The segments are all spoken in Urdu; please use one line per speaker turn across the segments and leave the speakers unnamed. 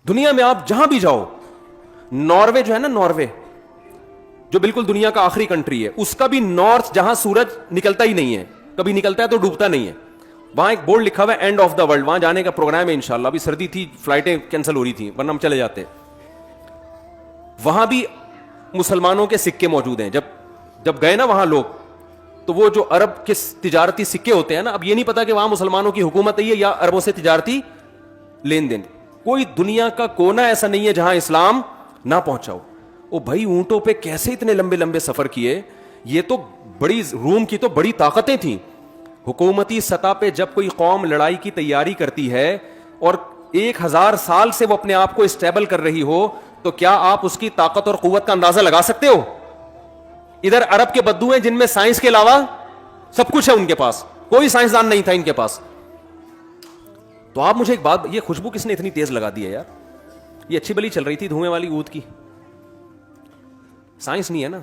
دنیا میں آپ جہاں بھی جاؤ, ناروے جو ہے نا, ناروے جو بالکل دنیا کا آخری کنٹری ہے, اس کا بھی نارتھ جہاں سورج نکلتا ہی نہیں ہے, کبھی نکلتا ہے تو ڈوبتا نہیں ہے, وہاں ایک بورڈ لکھا ہوا ہے اینڈ آف دا ورلڈ. وہاں جانے کا پروگرام ہے انشاءاللہ. ابھی سردی تھی, فلائٹیں کینسل ہو رہی تھیں, ورنہ ہم چلے جاتے. وہاں بھی مسلمانوں کے سکے موجود ہیں. جب گئے نا وہاں لوگ, تو وہ جو عرب کے تجارتی سکے ہوتے ہیں نا, اب یہ نہیں پتا کہ وہاں مسلمانوں کی حکومت ہے یا عربوں سے تجارتی لین دین. کوئی دنیا کا کونا ایسا نہیں ہے جہاں اسلام نہ پہنچاؤ. او بھائی اونٹوں پہ کیسے اتنے لمبے لمبے سفر کیے. یہ تو بڑی روم کی تو بڑی طاقتیں تھیں. حکومتی سطح پہ جب کوئی قوم لڑائی کی تیاری کرتی ہے اور 1000 سال سے وہ اپنے آپ کو اسٹیبل کر رہی ہو, تو کیا آپ اس کی طاقت اور قوت کا اندازہ لگا سکتے ہو؟ ادھر عرب کے بدو ہیں جن میں سائنس کے علاوہ سب کچھ ہے ان کے پاس, کوئی سائنسدان نہیں تھا ان کے پاس. تو آپ مجھے ایک بات, یہ خوشبو کس نے اتنی تیز لگا دی ہے یار؟ یہ اچھی بلی چل رہی تھی دھوئیں والی اود کی, سائنس نہیں ہے نا,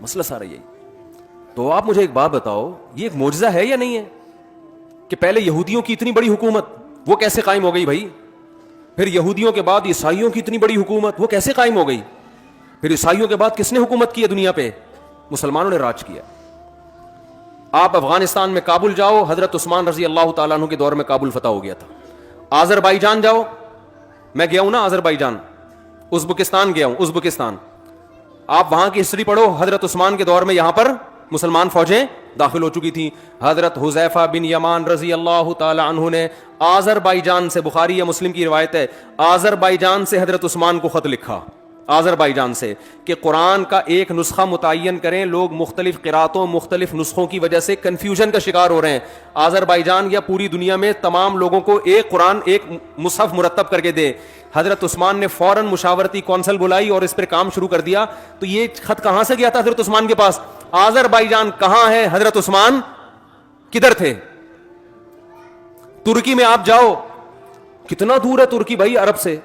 مسئلہ سارا یہی. تو آپ مجھے ایک بات بتاؤ, یہ ایک معجزہ ہے یا نہیں ہے کہ پہلے یہودیوں کی اتنی بڑی حکومت وہ کیسے قائم ہو گئی بھائی؟ پھر یہودیوں کے بعد عیسائیوں کی اتنی بڑی حکومت وہ کیسے قائم ہو گئی؟ پھر عیسائیوں کے بعد کس نے حکومت کی ہے دنیا پہ؟ مسلمانوں نے راج کیا. آپ افغانستان میں کابل جاؤ, حضرت عثمان رضی اللہ تعالیٰ عنہ کے دور میں کابل فتح ہو گیا تھا. آذربائیجان جاؤ, میں گیا ہوں نا آذربائیجان, ازبکستان گیا ہوں, ازبکستان, آپ وہاں کی ہسٹری پڑھو, حضرت عثمان کے دور میں یہاں پر مسلمان فوجیں داخل ہو چکی تھیں. حضرت حذیفہ بن یمان رضی اللہ تعالی عنہ نے آذربائیجان سے, بخاری یا مسلم کی روایت ہے, آذربائیجان سے حضرت عثمان کو خط لکھا, آذربائیجان سے, کہ قرآن کا ایک نسخہ متعین کریں. لوگ مختلف قراتوں, مختلف نسخوں کی وجہ سے کنفیوژن کا شکار ہو رہے ہیں. آذربائیجان یا پوری دنیا میں تمام لوگوں کو ایک قرآن, ایک مصحف مرتب کر کے دے. حضرت عثمان نے فوراً مشاورتی کونسل بلائی اور اس پر کام شروع کر دیا. تو یہ خط کہاں سے گیا تھا حضرت عثمان کے پاس؟ آذربائیجان کہاں ہے؟ حضرت عثمان کدھر تھے؟ ترکی میں آپ جاؤ, کتنا دور ہے ترکی بھائی عرب سے.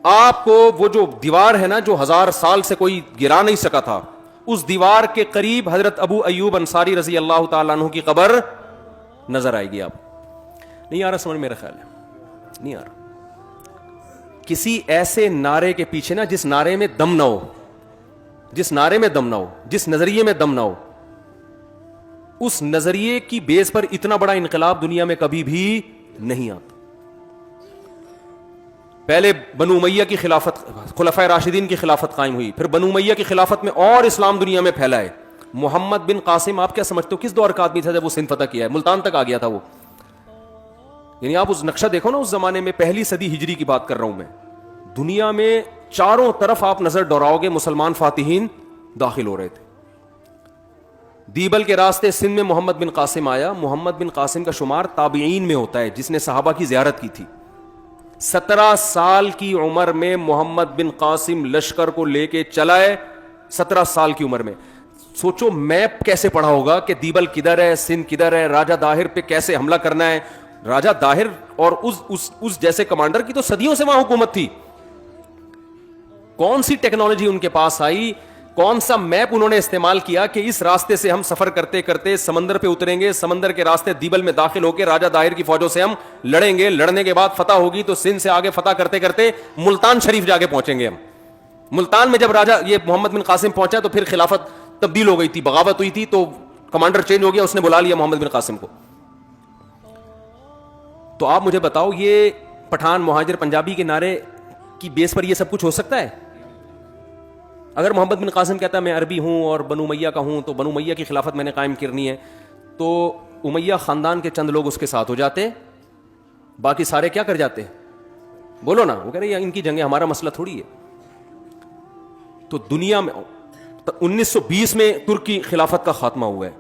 آپ کو وہ جو دیوار ہے نا جو 1000 سال سے کوئی گرا نہیں سکا تھا, اس دیوار کے قریب حضرت ابو ایوب انصاری رضی اللہ تعالیٰ عنہ کی قبر نظر آئے گی. آپ نہیں آ رہا سمجھ, میرا خیال ہے نہیں آ رہا. کسی ایسے نعرے کے پیچھے نا جس نعرے میں دم نہ ہو, جس نعرے میں دم نہ ہو, جس نظریے میں دم نہ ہو, اس نظریے کی بیس پر اتنا بڑا انقلاب دنیا میں کبھی بھی نہیں آتا. پہلے بنو امیہ کی خلافت, خلفائے راشدین کی خلافت قائم ہوئی, پھر بنو امیہ کی خلافت میں اور اسلام دنیا میں پھیلا ہے. محمد بن قاسم, آپ کیا سمجھتے ہو کس دور کا آدمی تھا جب وہ سندھ فتح کیا ہے؟ ملتان تک آ گیا تھا وہ. یعنی آپ اس نقشہ دیکھو نا, اس زمانے میں, پہلی صدی ہجری کی بات کر رہا ہوں میں, دنیا میں چاروں طرف آپ نظر دوڑاؤ گے مسلمان فاتحین داخل ہو رہے تھے. دیبل کے راستے سندھ میں محمد بن قاسم آیا. محمد بن قاسم کا شمار تابعین میں ہوتا ہے جس نے صحابہ کی زیارت کی تھی. 17 سال کی عمر میں محمد بن قاسم لشکر کو لے کے چلا ہے. 17 سال کی عمر میں سوچو میپ کیسے پڑھا ہوگا کہ دیبل کدھر ہے, سندھ کدھر ہے, راجہ داہر پہ کیسے حملہ کرنا ہے. راجہ داہر اور اس جیسے کمانڈر کی تو صدیوں سے وہاں حکومت تھی. کون سی ٹیکنالوجی ان کے پاس آئی, کون سا میپ انہوں نے استعمال کیا کہ اس راستے سے ہم سفر کرتے کرتے سمندر پہ اتریں گے, سمندر کے راستے دیبل میں داخل ہو کے راجہ داہر کی فوجوں سے ہم لڑیں گے, لڑنے کے بعد فتح ہوگی تو سندھ سے آگے فتح کرتے کرتے ملتان شریف جا کے پہنچیں گے ہم. ملتان میں جب راجہ یہ محمد بن قاسم پہنچا تو پھر خلافت تبدیل ہو گئی تھی, بغاوت ہوئی تھی, تو کمانڈر چینج ہو گیا, اس نے بلا لیا محمد بن قاسم کو. تو آپ مجھے بتاؤ یہ پٹھان مہاجر پنجابی کے نعرے کی بیس پر یہ سب کچھ ہو سکتا ہے؟ اگر محمد بن قاسم کہتا ہے میں عربی ہوں اور بنو امیہ کا ہوں تو بنو امیہ کی خلافت میں نے قائم کرنی ہے, تو امیہ خاندان کے چند لوگ اس کے ساتھ ہو جاتے, باقی سارے کیا کر جاتے؟ بولو نا. وہ کہہ رہے ہیں ان کی جنگیں ہمارا مسئلہ تھوڑی ہے. تو دنیا میں 1920 میں ترکی خلافت کا خاتمہ ہوا ہے.